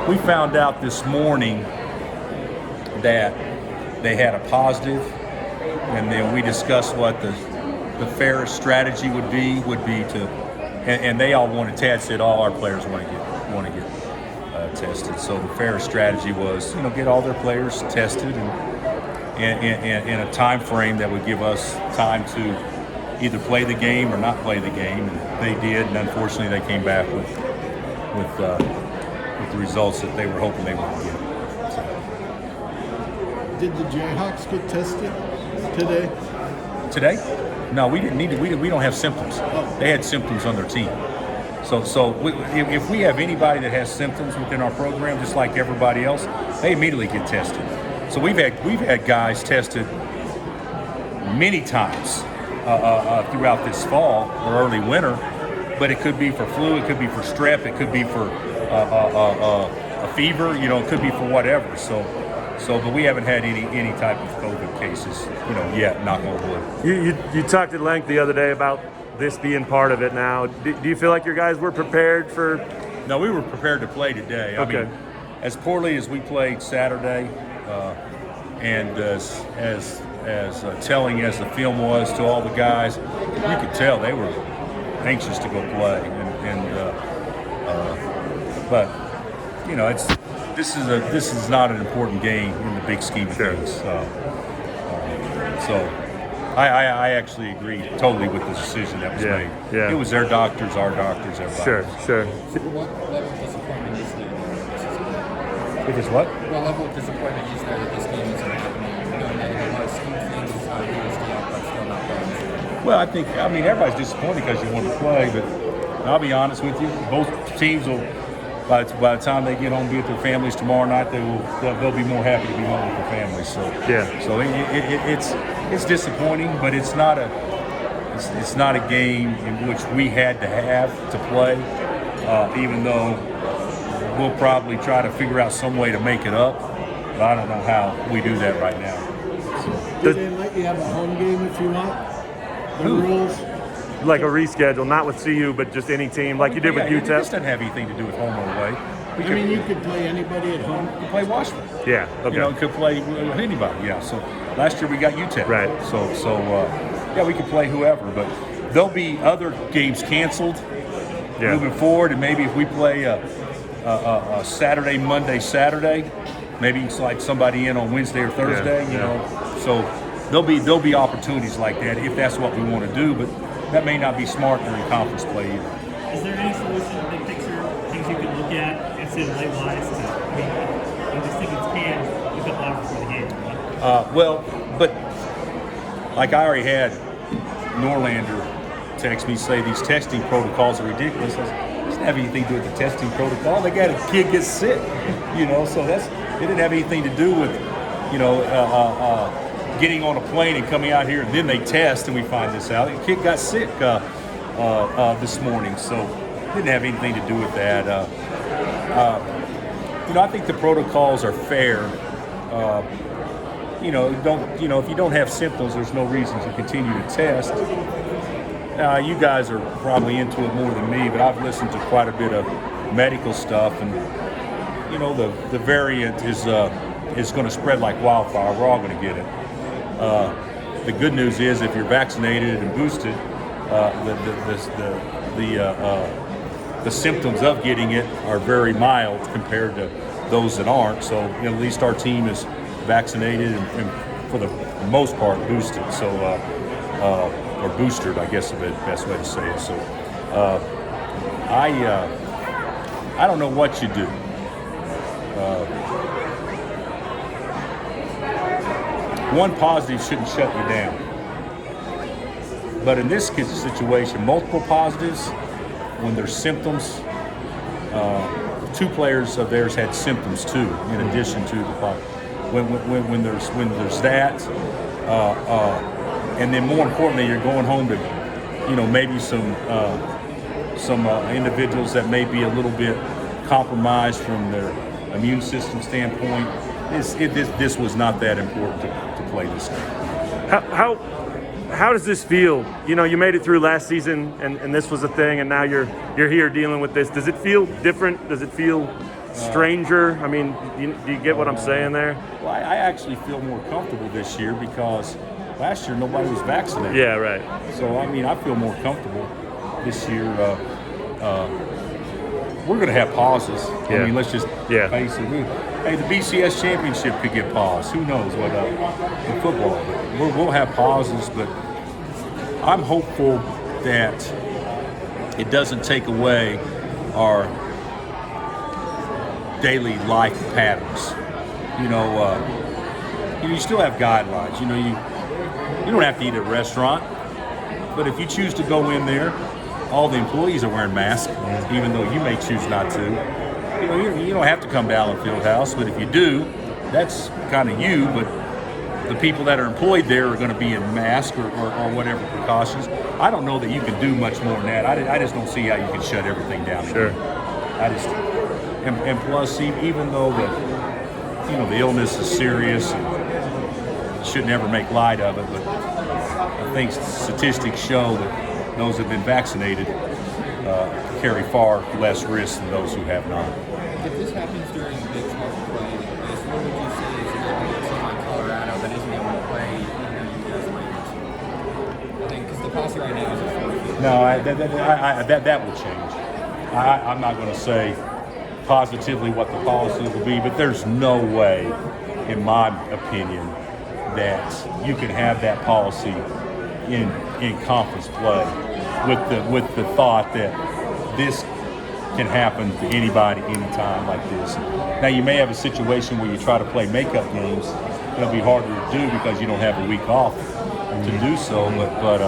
We found out this morning that they had a positive, and then we discussed what the fairest strategy would be to, and they all wanted. Tad said all our players want to get tested. So the fairest strategy was, get all their players tested and in a time frame that would give us time to either play the game or not play the game. And they did, and unfortunately they came back with the results that they were hoping they would get. So. Did the Jayhawks get tested today? Today? No, we didn't need to. We don't have symptoms. Oh. They had symptoms on their team. So if we have anybody that has symptoms within our program, just like everybody else, they immediately get tested. So we've had guys tested many times throughout this fall or early winter, but it could be for flu, it could be for strep, it could be for a fever, it could be for whatever. So, but we haven't had any type of COVID cases, yet. Knock on wood. You talked at length the other day about this being part of it now. Do you feel like your guys were prepared for? No, we were prepared to play today. Okay. I mean, as poorly as we played Saturday, and as telling as the film was to all the guys, you could tell they were anxious to go play. But this is not an important game in the big scheme of things. So I actually agree totally with the decision that was made. Yeah. It was their doctors, our doctors, everybody. Sure. What level of disappointment is there? It is what? What level of disappointment is there that this game isn't happening? Knowing that a lot of scheme things but still not playing. Well, I mean, everybody's disappointed because you want to play, but I'll be honest with you, both teams will, by the time they get home and be with their families tomorrow night, they'll be more happy to be home with their families. So it's disappointing, but it's not a game in which we had to have to play, even though we'll probably try to figure out some way to make it up. But I don't know how we do that right now. Did they let you have a home game if you want? The rules? Like a reschedule, not with CU, but just any team, like you did with UTEP? This doesn't have anything to do with home or away. You could play anybody at home. You could play Washington. Yeah, okay. You could play with anybody, yeah. So last year we got UTEP. Right. So we could play whoever, but there'll be other games canceled moving forward, and maybe if we play a Saturday, Saturday, maybe it's like somebody in on Wednesday or Thursday, So there'll be opportunities like that if that's what we want to do, but that may not be smart during conference play either. Is there any solution, big picture, things you can look at NCAA-wise? I just think it's you could offer for the game. Well, but like I already had Norlander text me, say these testing protocols are ridiculous. It doesn't have anything to do with the testing protocol. They got a kid get sick, so it didn't have anything to do with, getting on a plane and coming out here and then they test and we find this out. The kid got sick this morning, so it didn't have anything to do with that. I think the protocols are fair. If you don't have symptoms, there's no reason to continue to test. You guys are probably into it more than me, but I've listened to quite a bit of medical stuff, and the variant is going to spread like wildfire. We're all going to get it. The good news is, if you're vaccinated and boosted, the symptoms of getting it are very mild compared to those that aren't. So at least our team is vaccinated and for the most part boosted. So or boosted, I guess is the best way to say it. So I don't know what you do. One positive shouldn't shut you down. But in this situation, multiple positives, when there's symptoms, two players of theirs had symptoms too, in addition to the when there's that, and then more importantly, you're going home to, maybe some individuals that may be a little bit compromised from their immune system standpoint. This was not that important to play this game. how does this feel? You know, you made it through last season, and this was a thing, and now you're here dealing with this. Does it feel different? Does it feel stranger? I mean, do you get what I'm saying there? Well, I actually feel more comfortable this year because last year nobody was vaccinated. Yeah, right. So, I mean, I feel more comfortable this year. We're going to have pauses. Yeah. I mean, let's just face it. Hey, the BCS championship could get paused. Who knows what in football? But we'll have pauses, but I'm hopeful that it doesn't take away our daily life patterns. You still have guidelines. You don't have to eat at a restaurant, but if you choose to go in there, all the employees are wearing masks, even though you may choose not to. You don't have to come to Allen Fieldhouse, but if you do, that's kind of you. But the people that are employed there are going to be in masks or whatever precautions. I don't know that you can do much more than that. I just don't see how you can shut everything down. Sure. And plus, even though the illness is serious and should never make light of it, but I think statistics show that those who have been vaccinated carry far less risk than those who have not. If this happens during Big 12 play, what would you say is going to be a team like Colorado that isn't able to play you guys might? I think because the policy right now is a 4 feet. No, that will change. I'm not going to say positively what the policy will be, but there's no way, in my opinion, that you can have that policy in conference play with the thought that this can happen to anybody anytime like this. Now you may have a situation where you try to play makeup games. It'll be harder to do because you don't have a week off to do so, but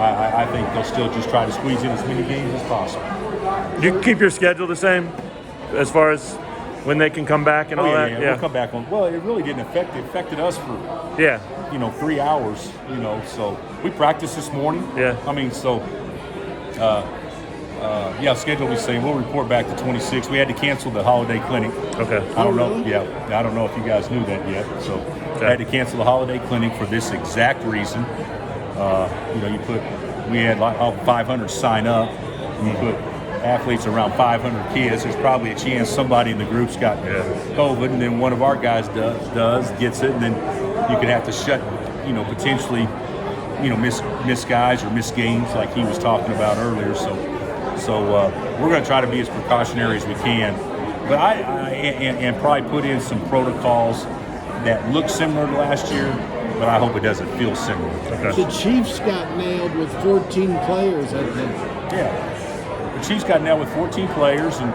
I think they'll still just try to squeeze in as many games as possible. Do you keep your schedule the same as far as when they can come back and all that? Yeah, we'll come back on. Well, it really didn't affect it. It affected us for 3 hours. So we practiced this morning. Yeah. I mean, so schedule will be the same. We'll report back to 26. We had to cancel the holiday clinic. Okay. I don't know. Yeah, I don't know if you guys knew that yet. So I had to cancel the holiday clinic for this exact reason. We had like 500 sign up. You put athletes around 500 kids. There's probably a chance somebody in the group's got COVID, and then one of our guys gets it, and then you could have to shut, potentially, miss guys or miss games like he was talking about earlier. So we're going to try to be as precautionary as we can, but and probably put in some protocols that look similar to last year, but I hope it doesn't feel similar. The Chiefs got nailed with 14 players, I think. Yeah, the Chiefs got nailed with 14 players, and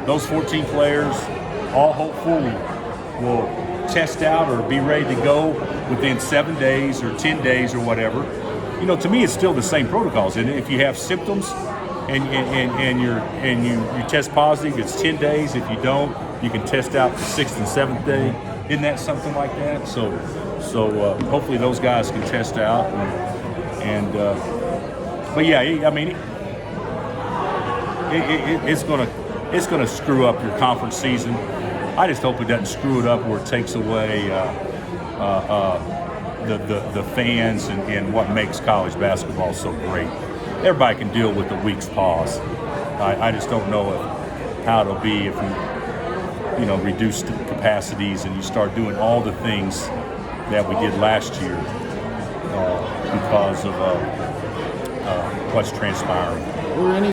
those 14 players all hopefully will test out or be ready to go within 7 days or 10 days or whatever. To me, it's still the same protocols. And if you have symptoms and you test positive, it's 10 days. If you don't, you can test out the 6th and 7th day. Isn't that something like that? So hopefully those guys can test out. But yeah, I mean, it's gonna screw up your conference season. I just hope it doesn't screw it up where it takes away the fans and what makes college basketball so great. Everybody can deal with a week's pause. I just don't know how it'll be if you reduce the capacities and you start doing all the things that we did last year because of what's transpiring. Were any